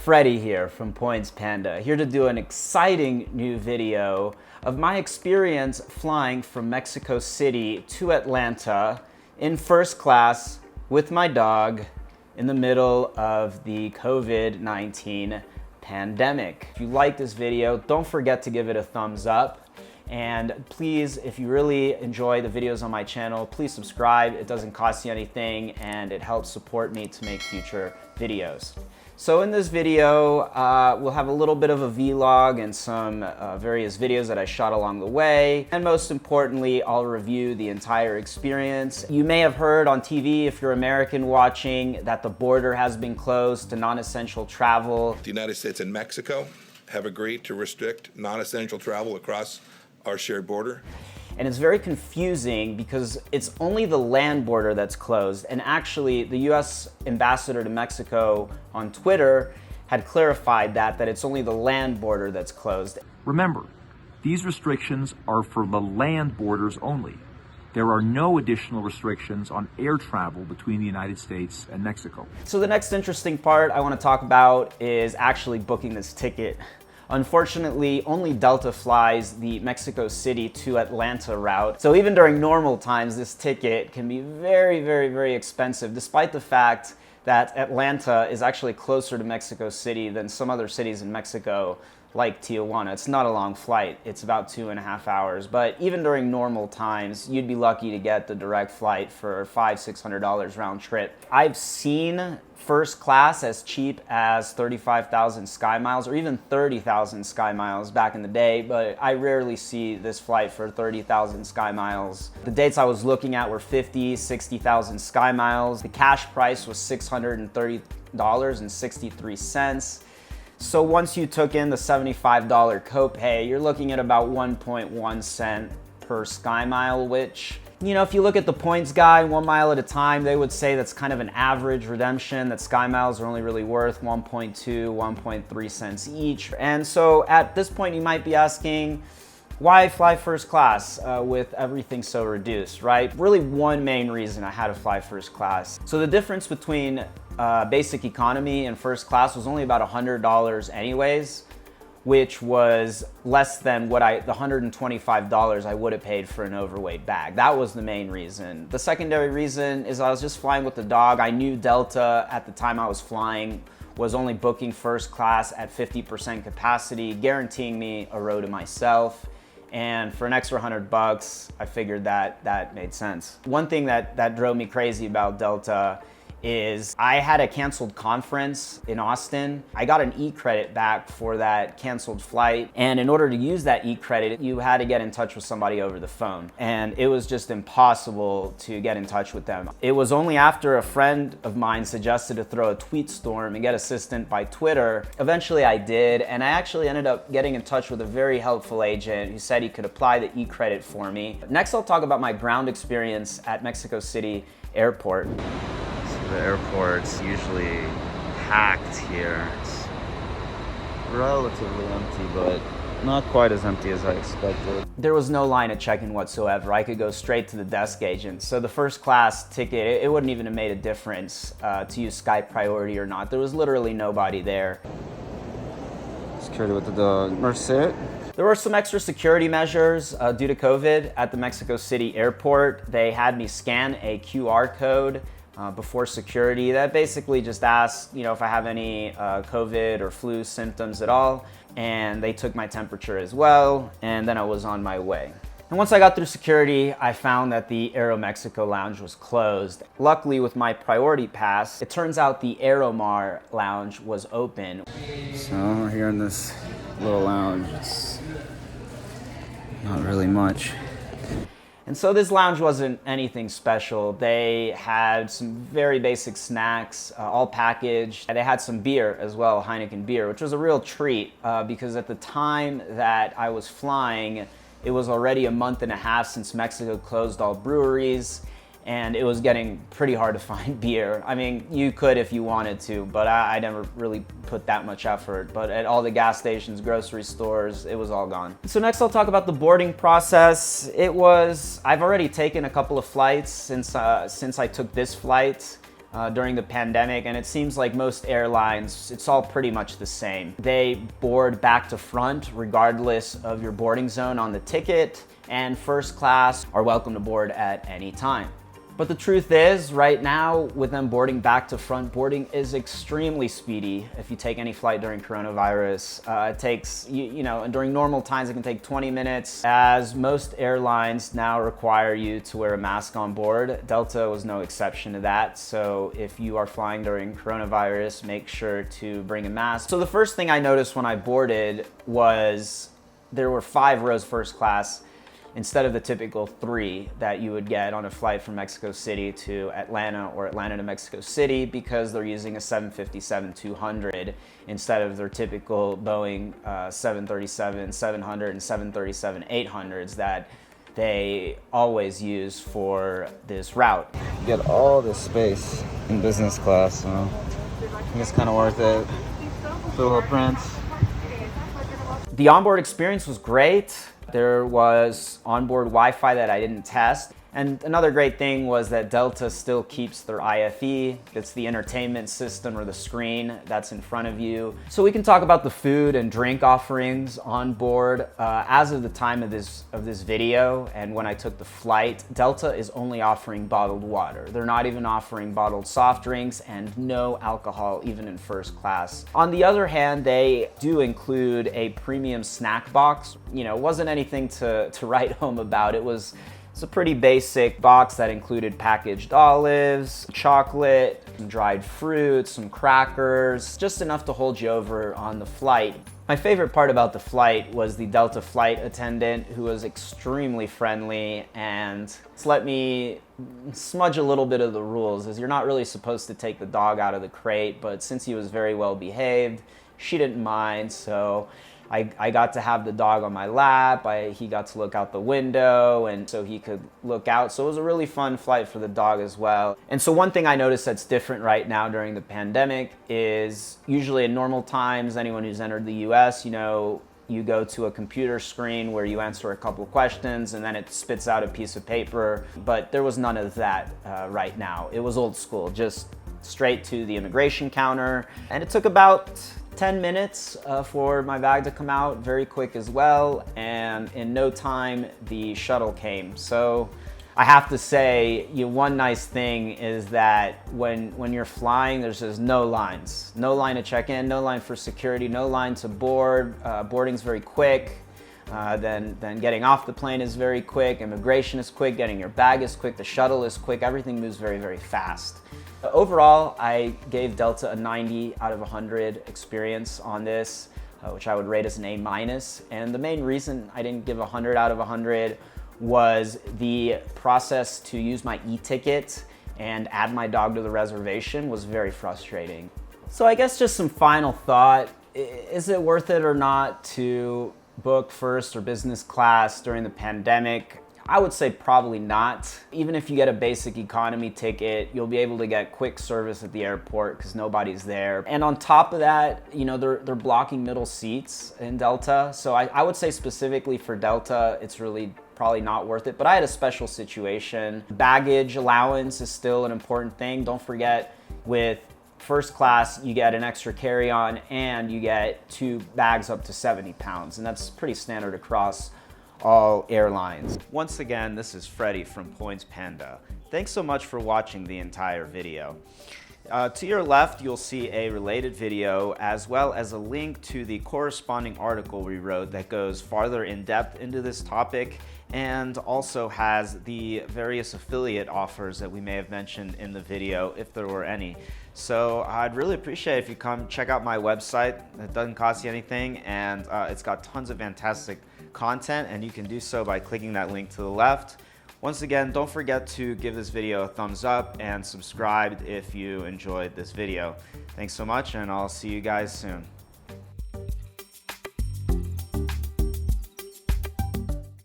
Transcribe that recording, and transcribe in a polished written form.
Freddie here from Points Panda, here to do an exciting new video of my experience flying from Mexico City to Atlanta in first class with my dog in the middle of the COVID-19 pandemic. If you like this video, don't forget to give it a thumbs up. And please, if you really enjoy the videos on my channel, please subscribe. It doesn't cost you anything and it helps support me to make future videos. So in this video, we'll have a little bit of a vlog and some various videos that I shot along the way. And most importantly, I'll review the entire experience. You may have heard on TV, if you're American watching, that the border has been closed to non-essential travel. The United States and Mexico have agreed to restrict non-essential travel across our shared border. And it's very confusing because it's only the land border that's closed. And actually, the US ambassador to Mexico on Twitter had clarified that it's only the land border that's closed. Remember, these restrictions are for the land borders only. There are no additional restrictions on air travel between the United States and Mexico. So the next interesting part I want to talk about is actually booking this ticket. Unfortunately, only Delta flies the Mexico City to Atlanta route. So even during normal times, this ticket can be very, very, very expensive, despite the fact that Atlanta is actually closer to Mexico City than some other cities in Mexico, like Tijuana. It's not a long flight. It's about 2.5 hours. But even during normal times, you'd be lucky to get the direct flight for $500–600 round trip. I've seen first class as cheap as 35,000 sky miles or even 30,000 sky miles back in the day, but I rarely see this flight for 30,000 sky miles. The dates I was looking at were 50, 60,000 sky miles. The cash price was $630.63. So once you took in the $75 copay, you're looking at about 1.1 cent per sky mile, which, you know, if you look at the points guide, 1 mile at a time, they would say that's kind of an average redemption, that sky miles are only really worth 1.2, 1.3 cents each. And so at this point, you might be asking, why fly first class with everything so reduced, right? Really one main reason I had to fly first class. So the difference between basic economy and first class was only about $100 anyways, which was less than what the $125 I would have paid for an overweight bag. That was the main reason. The secondary reason is I was just flying with the dog. I knew Delta at the time I was flying was only booking first class at 50% capacity, guaranteeing me a row to myself. And for an extra $100, I figured that made sense. One thing that drove me crazy about Delta is I had a canceled conference in Austin. I got an e-credit back for that canceled flight. And in order to use that e-credit, you had to get in touch with somebody over the phone. And it was just impossible to get in touch with them. It was only after a friend of mine suggested to throw a tweet storm and get assistant by Twitter. Eventually I did, and I actually ended up getting in touch with a very helpful agent who said he could apply the e-credit for me. Next, I'll talk about my ground experience at Mexico City Airport. The airport's usually packed here. It's relatively empty, but not quite as empty as I expected. There was no line at check-in whatsoever. I could go straight to the desk agent. So the first class ticket, it wouldn't even have made a difference to use Skype priority or not. There was literally nobody there. Security with the dog. Merced. There were some extra security measures due to COVID at the Mexico City airport. They had me scan a QR code before security that basically just asked, you know, if I have any COVID or flu symptoms at all. And they took my temperature as well. And then I was on my way. And once I got through security, I found that the Aeromexico lounge was closed. Luckily, with my priority pass, it turns out the Aeromar lounge was open. So here in this little lounge, it's not really much. And so this lounge wasn't anything special. They had some very basic snacks, all packaged. They had some beer as well, Heineken beer, which was a real treat because at the time that I was flying, it was already a month and a half since Mexico closed all breweries, and it was getting pretty hard to find beer. I mean, you could if you wanted to, but I never really put that much effort. But at all the gas stations, grocery stores, it was all gone. So next I'll talk about the boarding process. I've already taken a couple of flights since I took this flight. during the pandemic, and it seems like most airlines, it's all pretty much the same. They board back to front regardless of your boarding zone on the ticket, and first class are welcome to board at any time. But the truth is, right now, with them boarding back to front, boarding is extremely speedy. If you take any flight during coronavirus, it takes, and during normal times, it can take 20 minutes, as most airlines now require you to wear a mask on board. Delta was no exception to that. So if you are flying during coronavirus, make sure to bring a mask. So the first thing I noticed when I boarded was there were 5 rows first class, instead of the typical 3 that you would get on a flight from Mexico City to Atlanta or Atlanta to Mexico City, because they're using a 757-200 instead of their typical Boeing 737-700 and 737-800s that they always use for this route. You get all this space in business class, so I think it's kind of worth it. Put a little print. The onboard experience was great. There was onboard Wi-Fi that I didn't test. And another great thing was that Delta still keeps their IFE. It's the entertainment system, or the screen that's in front of you. So we can talk about the food and drink offerings on board. As of the time of this video, and when I took the flight, Delta is only offering bottled water. They're not even offering bottled soft drinks, and no alcohol even in first class. On the other hand, they do include a premium snack box. It wasn't anything to write home about. It's a pretty basic box that included packaged olives, chocolate, some dried fruits, some crackers, just enough to hold you over on the flight. My favorite part about the flight was the Delta flight attendant, who was extremely friendly and let me smudge a little bit of the rules, as you're not really supposed to take the dog out of the crate, but since he was very well behaved, she didn't mind, so I got to have the dog on my lap. He got to look out the window, and so he could look out. So it was a really fun flight for the dog as well. And so one thing I noticed that's different right now during the pandemic is usually in normal times, anyone who's entered the US, you go to a computer screen where you answer a couple of questions and then it spits out a piece of paper. But there was none of that right now. It was old school, just straight to the immigration counter. And it took about 10 minutes for my bag to come out, very quick as well, and in no time the shuttle came. So I have to say, one nice thing is that when you're flying, there's just no lines. No line to check in, no line for security, no line to board. Boarding's very quick. Then getting off the plane is very quick. Immigration is quick. Getting your bag is quick. The shuttle is quick. Everything moves very, very fast. Overall, I gave Delta a 90 out of 100 experience on this, which I would rate as an A-. And the main reason I didn't give 100 out of 100 was the process to use my e-ticket and add my dog to the reservation was very frustrating. So I guess just some final thought. Is it worth it or not to book first or business class during the pandemic? I would say probably not. Even if you get a basic economy ticket, you'll be able to get quick service at the airport because nobody's there. And on top of that, they're blocking middle seats in Delta. So I would say specifically for Delta, it's really probably not worth it. But I had a special situation. Baggage allowance is still an important thing. Don't forget, with first class, you get an extra carry-on and you get 2 bags up to 70 pounds. And that's pretty standard across all airlines. Once again, this is Freddie from Points Panda. Thanks so much for watching the entire video. To your left, you'll see a related video as well as a link to the corresponding article we wrote that goes farther in depth into this topic and also has the various affiliate offers that we may have mentioned in the video, if there were any. So I'd really appreciate if you come check out my website. It doesn't cost you anything, and it's got tons of fantastic content, and you can do so by clicking that link to the left. Once again, don't forget to give this video a thumbs up and subscribe if you enjoyed this video. Thanks so much, and I'll see you guys soon.